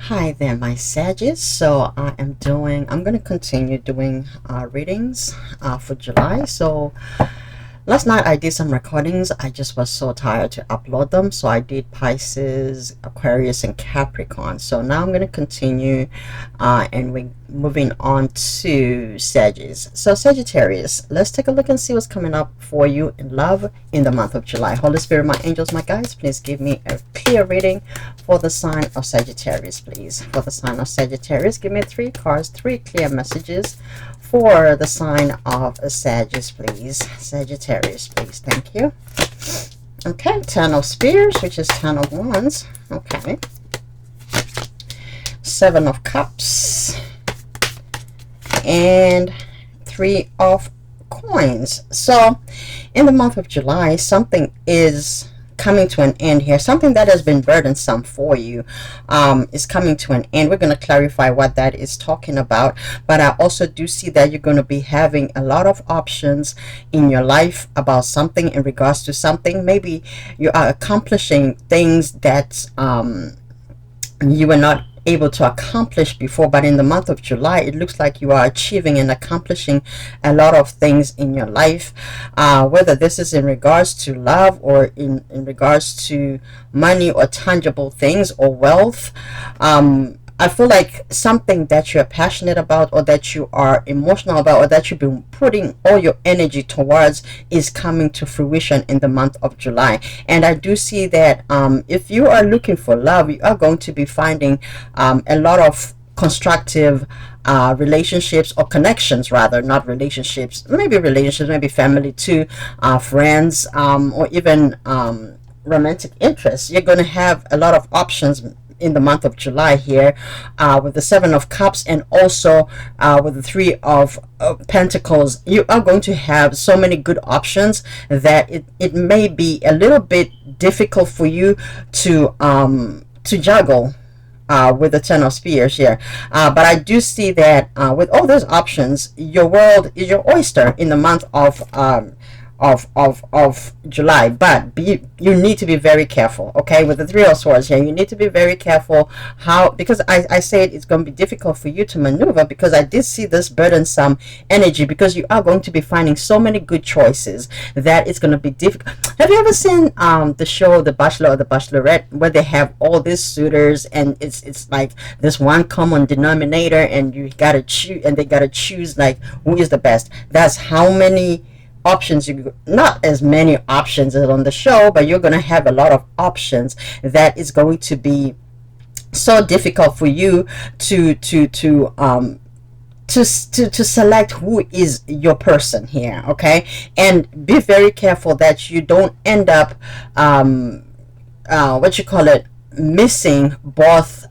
Hi there, my Sagittarius. So I'm going to continue doing readings for July. So last night I did some recordings. I just was so tired to upload them. So I did Pisces, Aquarius, and Capricorn. So now I'm going to continue and we're moving on to Sagittarius. So Sagittarius, let's take a look and see what's coming up for you in love in the month of July. Holy Spirit, my angels, my guides, please give me a clear reading for the sign of Sagittarius, please. For the sign of Sagittarius, give me 3 cards, 3 clear messages for the sign of Sagittarius, please. Sagittarius, please. Thank you. Okay, 10 of Spears, which is 10 of Wands. Okay. 7 of Cups. And 3 of Coins. So, in the month of July, something is coming to an end here. Something that has been burdensome for you is coming to an end. We're going to clarify what that is talking about, but I also do see that you're going to be having a lot of options in your life about something, in regards to something. Maybe you are accomplishing things that you were not able to accomplish before, but in the month of July it looks like you are achieving and accomplishing a lot of things in your life, whether this is in regards to love or in regards to money or tangible things or wealth. I feel like something that you're passionate about, or that you are emotional about, or that you've been putting all your energy towards is coming to fruition in the month of July. And I do see that if you are looking for love, you are going to be finding a lot of constructive relationships, or connections rather, not relationships, maybe family too, friends, or even romantic interests. You're going to have a lot of options in the month of July here, with the 7 of Cups, and also with the 3 of Pentacles. You are going to have so many good options that it may be a little bit difficult for you to juggle with the 10 of Spears here, but I do see that with all those options, your world is your oyster in the month of July. But you need to be very careful, okay? With the 3 of Swords here, you need to be very careful how, because I said it's going to be difficult for you to maneuver, because I did see this burdensome energy, because you are going to be finding so many good choices that it's going to be difficult. Have you ever seen the show The Bachelor or The Bachelorette, where they have all these suitors, and it's like this one common denominator, and you gotta choose, and they gotta choose like who is the best? That's how many options you, not as many options as on the show, but you're going to have a lot of options that is going to be so difficult for you to select who is your person here, okay? And be very careful that you don't end up missing both.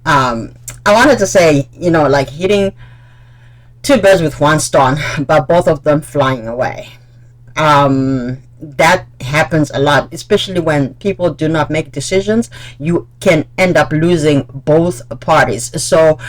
I wanted to say, like hitting 2 birds with 1 stone, but both of them flying away. That happens a lot, especially when people do not make decisions. You can end up losing both parties. So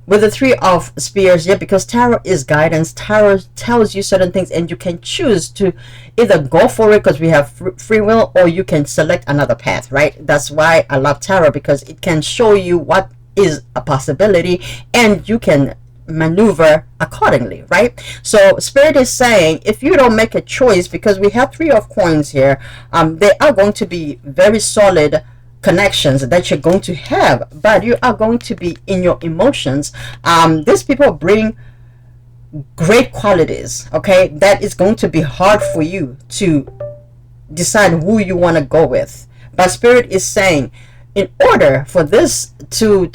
with the 3 of Spears, yeah, because tarot is guidance, tarot tells you certain things, and you can choose to either go for it, because we have free will, or you can select another path, right? That's why I love tarot, because it can show you what is a possibility, and you can maneuver accordingly, right? So Spirit is saying, if you don't make a choice, because we have 3 of Coins here, they are going to be very solid connections that you're going to have, but you are going to be in your emotions. These people bring great qualities, okay, that is going to be hard for you to decide who you want to go with. But Spirit is saying, in order for this to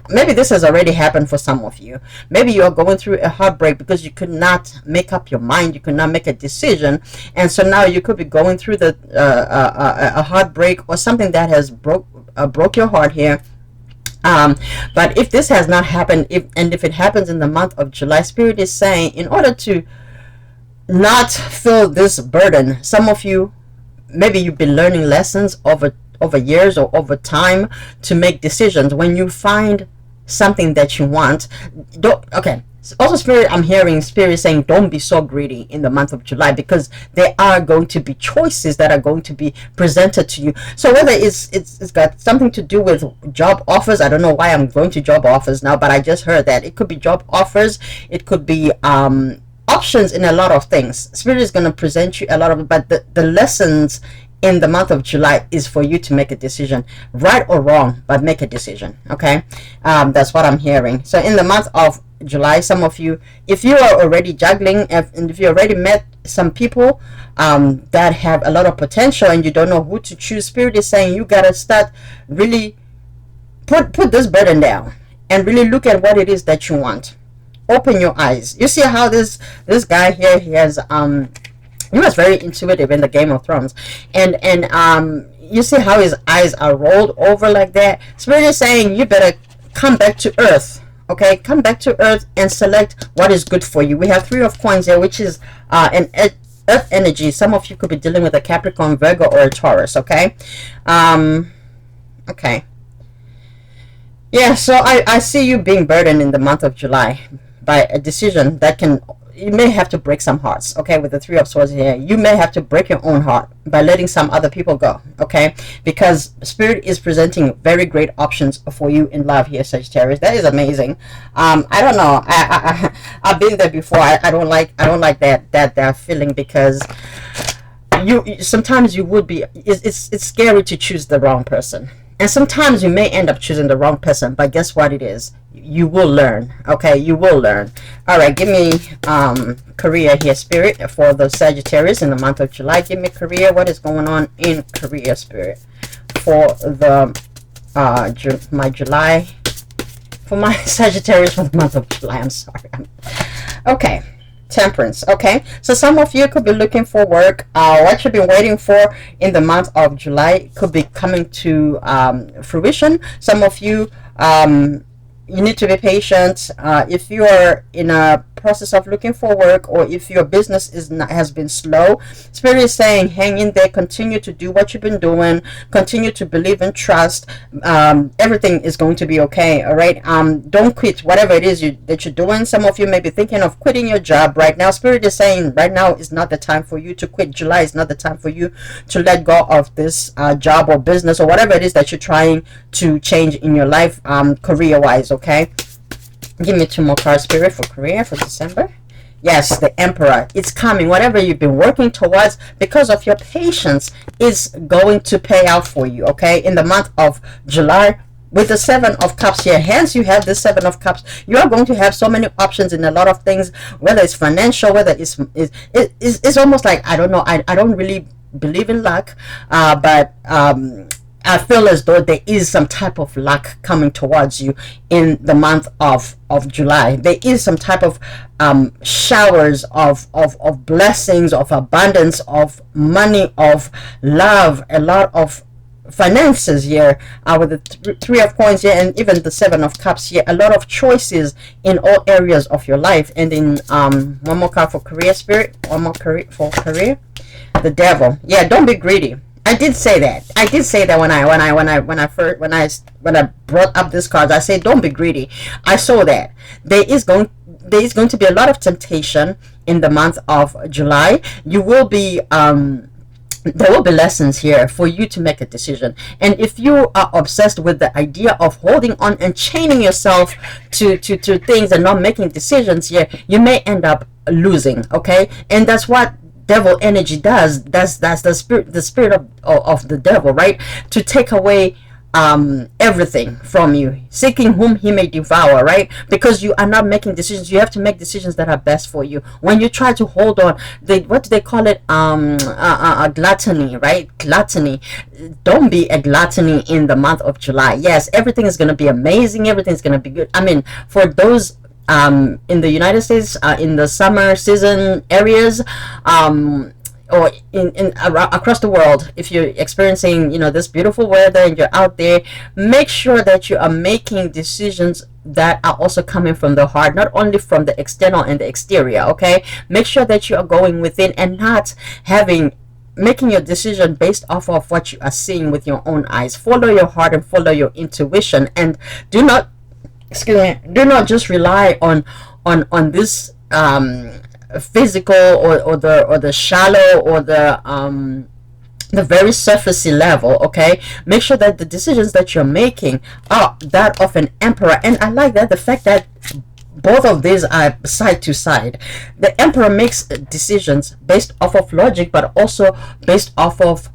maybe this has already happened for some of you. Maybe you're going through a heartbreak because you could not make up your mind, you could not make a decision, and so now you could be going through a heartbreak, or something that has broke your heart here. But if this has not happened, if it happens in the month of July, Spirit is saying, in order to not feel this burden, some of you, maybe you've been learning lessons over years or over time to make decisions. When you find something that you want, Also, spirit, I'm hearing spirit saying don't be so greedy in the month of July, because there are going to be choices that are going to be presented to you. So whether it's got something to do with job offers, I don't know why I'm going to job offers now, but I just heard that it could be job offers, it could be options in a lot of things. Spirit is going to present you a lot of, but the lessons in the month of July is for you to make a decision, right or wrong, but make a decision. Okay, that's what I'm hearing. So in the month of July, some of you, if you are already juggling, and if you already met some people that have a lot of potential and you don't know who to choose, Spirit is saying you gotta start really put this burden down and really look at what it is that you want. Open your eyes. You see how this guy here, he has he was very intuitive in the Game of Thrones, and you see how his eyes are rolled over like that. Spirit is saying you better come back to earth. Okay, come back to earth and select what is good for you. We have 3 of coins here, which is an earth energy. Some of you could be dealing with a Capricorn, Virgo, or a Taurus. Okay, okay, yeah. So I see you being burdened in the month of July by a decision that can, you may have to break some hearts. Okay, with the 3 of swords here, you may have to break your own heart by letting some other people go. Okay, because Spirit is presenting very great options for you in love here, Sagittarius. That is amazing. I don't know, I've been there before. I don't like that feeling, because you sometimes you would be, it's scary to choose the wrong person, and sometimes you may end up choosing the wrong person, but guess what it is? You will learn. Okay, you will learn. All right, give me career here, Spirit, for the Sagittarius in the month of July. Give me career. What is going on in career, Spirit, for the my July, for my Sagittarius for the month of July? I'm sorry. Okay, Temperance. Okay, so some of you could be looking for work. What you've been waiting for in the month of July could be coming to fruition. Some of you, you need to be patient. If you are in a process of looking for work, or if your business has been slow, Spirit is saying hang in there, continue to do what you've been doing, continue to believe and trust. Everything is going to be okay. All right, don't quit whatever it is that you're doing. Some of you may be thinking of quitting your job right now. Spirit is saying right now is not the time for you to quit. July is not the time for you to let go of this job or business or whatever it is that you're trying to change in your life, career wise. Okay, give me 2 more cards, Spirit, for career for December. Yes, the Emperor. It's coming. Whatever you've been working towards, because of your patience, is going to pay out for you. Okay, in the month of July, with the 7 of Cups here, hence you have this 7 of Cups. You are going to have so many options in a lot of things, whether it's financial, whether it's almost like, I don't know, I don't really believe in luck, but I feel as though there is some type of luck coming towards you in the month of July. There is some type of showers of blessings, of abundance, of money, of love, a lot of finances here, with the 3 of coins here, and even the 7 of cups here. A lot of choices in all areas of your life. And in one more card for career, Spirit. One more for career. The Devil. Yeah, don't be greedy. I did say that. I did say that when I brought up this card. I said don't be greedy. I saw that there is going to be a lot of temptation in the month of July. You will be there will be lessons here for you to make a decision. And if you are obsessed with the idea of holding on and chaining yourself to things and not making decisions here, you may end up losing. Okay, and that's what devil energy does. That's the spirit of the devil, right? To take away everything from you, seeking whom he may devour, right? Because you are not making decisions. You have to make decisions that are best for you. When you try to hold on, what do they call it? Gluttony, right? Gluttony. Don't be a gluttony in the month of July. Yes, everything is going to be amazing. Everything's going to be good. I mean, for those in the United States, in the summer season areas, or in across the world, if you're experiencing this beautiful weather and you're out there, make sure that you are making decisions that are also coming from the heart, not only from the external and the exterior. Okay, make sure that you are going within and not making your decision based off of what you are seeing with your own eyes. Follow your heart and follow your intuition, and do not just rely on on this physical or the shallow or the very surfacey level, okay? Make sure that the decisions that you're making are that of an emperor. And I like that, the fact that both of these are side to side. The emperor makes decisions based off of logic, but also based off of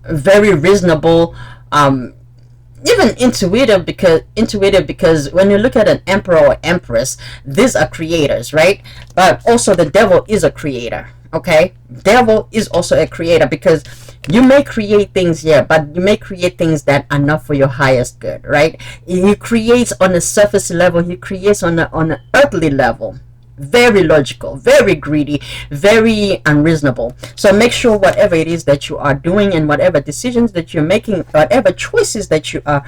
very reasonable, even intuitive, because when you look at an emperor or empress, these are creators, right? But also the devil is a creator, okay? Devil is also a creator, because you may create things, yeah, but you may create things that are not for your highest good, right? He creates on a surface level, he creates on an earthly level. Very logical, very greedy, very unreasonable. So make sure whatever it is that you are doing, and whatever decisions that you're making, whatever choices that you are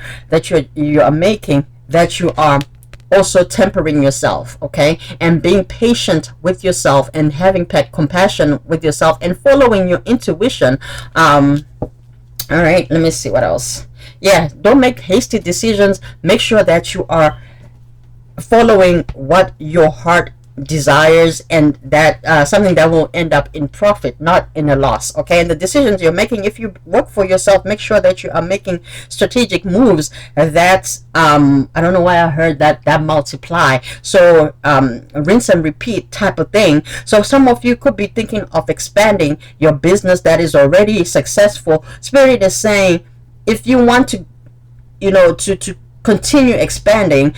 making, that you are also tempering yourself, okay, and being patient with yourself, and having compassion with yourself, and following your intuition. All right, let me see what else. Yeah, don't make hasty decisions. Make sure that you are following what your heart desires, and that something that will end up in profit, not in a loss, okay? And the decisions you're making, if you work for yourself, make sure that you are making strategic moves that I don't know why I heard that multiply. So rinse and repeat type of thing. So some of you could be thinking of expanding your business that is already successful. Spirit is saying, if you want to, to continue expanding,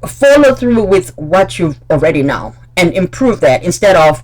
follow through with what you already know and improve that, instead of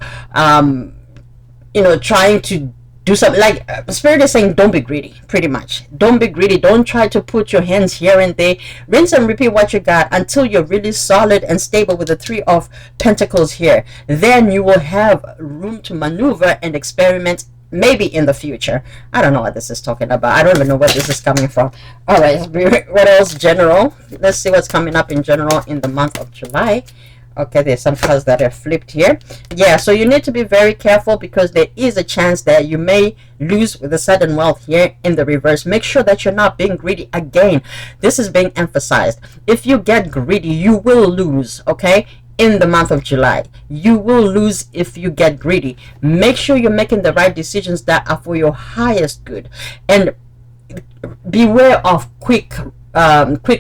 trying to do something. Like Spirit is saying, don't be greedy. Pretty much, don't be greedy. Don't try to put your hands here and there. Rinse and repeat what you got until you're really solid and stable with the 3 of Pentacles here. Then you will have room to maneuver and experiment, maybe in the future. I don't know what this is talking about. I don't even know where this is coming from. All right, what else? General. Let's see what's coming up in general in the month of July. Okay, there's some cards that are flipped here. Yeah, so you need to be very careful, because there is a chance that you may lose with the sudden wealth here in the reverse. Make sure that you're not being greedy. Again, this is being emphasized. If you get greedy, you will lose, okay? In the month of July, you will lose if you get greedy. Make sure you're making the right decisions that are for your highest good, and beware of quick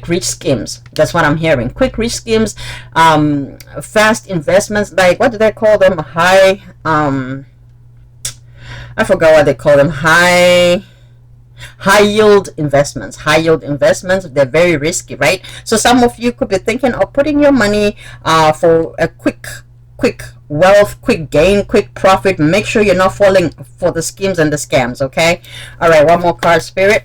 rich schemes. That's what I'm hearing. Quick rich schemes, fast investments, like what do they call them? I forgot what they call them. High yield investments. They're very risky, right? So some of you could be thinking of putting your money for a quick wealth, quick gain, quick profit. Make sure you're not falling for the schemes and the scams, okay? All right, one more card, Spirit.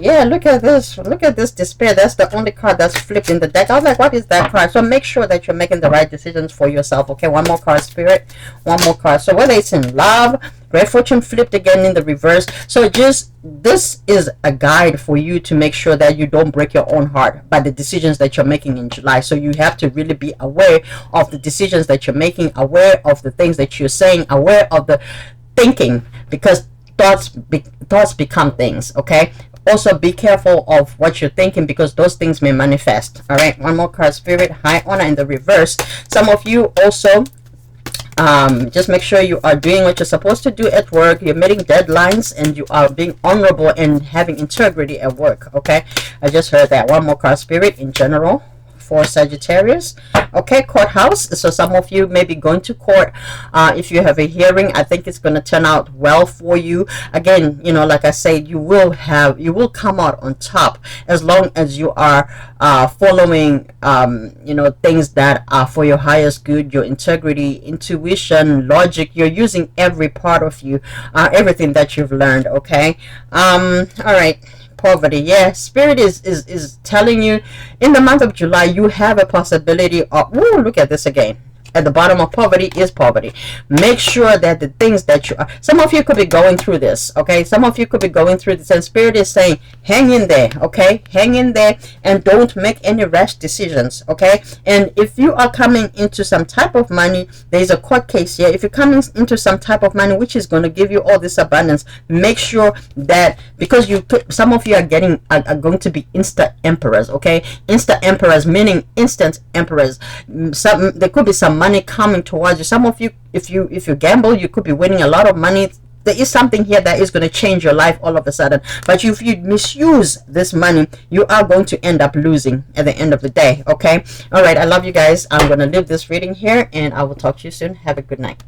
Yeah, look at this despair. That's the only card that's flipped in the deck. I was like, what is that card? So make sure that you're making the right decisions for yourself. Okay, one more card, Spirit. One more card. So whether it's in love, Great Fortune flipped again in the reverse. So just, this is a guide for you to make sure that you don't break your own heart by the decisions that you're making in July. So you have to really be aware of the decisions that you're making, aware of the things that you're saying, aware of the thinking, because thoughts become things, okay? Also be careful of what you're thinking, because those things may manifest. All right, one more card, Spirit. High honor in the reverse. Some of you also just make sure you are doing what you're supposed to do at work. You're meeting deadlines, and you are being honorable and having integrity at work, okay? I just heard that. One more card, Spirit, in general for Sagittarius. Okay, courthouse. So some of you may be going to court. If you have a hearing, I think it's going to turn out well for you. Again, like I said, you will come out on top, as long as you are following things that are for your highest good, your integrity, intuition, logic. You're using every part of you, everything that you've learned, okay? All right. Poverty. Yeah, Spirit is telling you in the month of July, you have a possibility of, look at this again. At the bottom of poverty is poverty. Make sure that the things that you are, some of you could be going through this, okay? Some of you could be going through this, and Spirit is saying, hang in there, okay? Hang in there, and don't make any rash decisions, okay? And if you are coming into some type of money, there's a court case here. If you're coming into some type of money which is going to give you all this abundance, make sure that, because you could, some of you are going to be insta emperors, okay? Insta emperors meaning instant emperors. There could be some money coming towards you. Some of you, if you gamble, you could be winning a lot of money. There is something here that is going to change your life all of a sudden. But if you misuse this money, you are going to end up losing at the end of the day, okay? All right, I love you guys. I'm going to leave this reading here, and I will talk to you soon. Have a good night.